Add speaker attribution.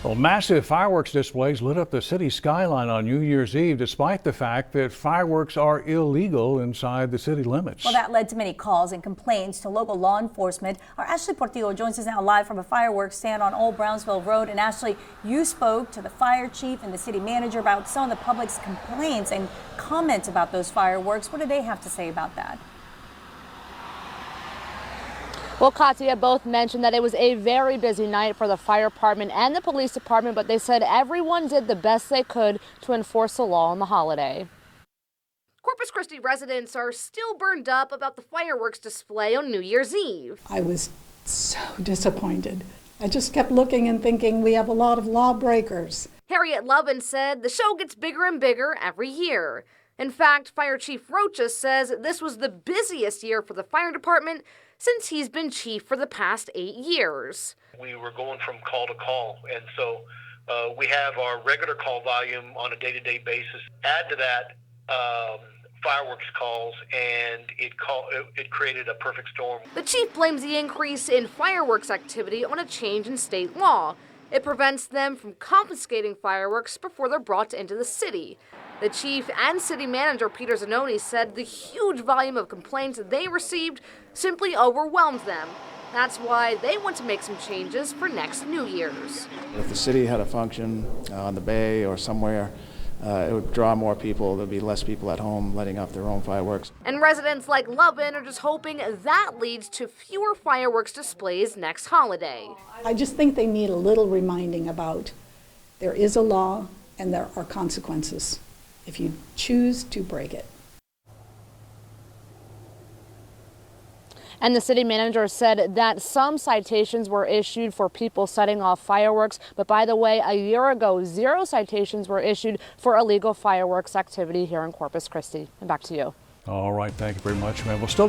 Speaker 1: Well, massive fireworks displays lit up the city skyline on New Year's Eve, despite the fact that fireworks are illegal inside the city limits.
Speaker 2: Well, that led to many calls and complaints to local law enforcement. Our Ashley Portillo joins us now live from a fireworks stand on Old Brownsville Road. And Ashley, you spoke to the fire chief and the city manager about some of the public's complaints and comments about those fireworks. What do they have to say about that?
Speaker 3: Well, Katya, both mentioned that it was a very busy night for the fire department and the police department, but they said everyone did the best they could to enforce the law on the holiday.
Speaker 4: Corpus Christi residents are still burned up about the fireworks display on New Year's Eve.
Speaker 5: I was so disappointed. I just kept looking and thinking we have a lot of lawbreakers.
Speaker 4: Harriet Lovin said the show gets bigger and bigger every year. In fact, Fire Chief Rocha says this was the busiest year for the fire department since he's been chief for the past 8 years.
Speaker 6: We were going from call to call, and so we have our regular call volume on a day-to-day basis. Add to that fireworks calls, and it created a perfect storm.
Speaker 4: The chief blames the increase in fireworks activity on a change in state law. It prevents them from confiscating fireworks before they're brought into the city. The chief and city manager, Peter Zanoni, said the huge volume of complaints they received simply overwhelmed them. That's why they want to make some changes for next New Year's.
Speaker 7: If the city had a function on the bay or somewhere, it would draw more people. There'd be less people at home letting off their own fireworks.
Speaker 4: And residents like Lovin are just hoping that leads to fewer fireworks displays next holiday.
Speaker 5: I just think they need a little reminding about there is a law and there are consequences if you choose to break it.
Speaker 3: And the city manager said that some citations were issued for people setting off fireworks. But by the way, a year ago, 0 citations were issued for illegal fireworks activity here in Corpus Christi. And back to you.
Speaker 1: All right. Thank you very much, man. We'll still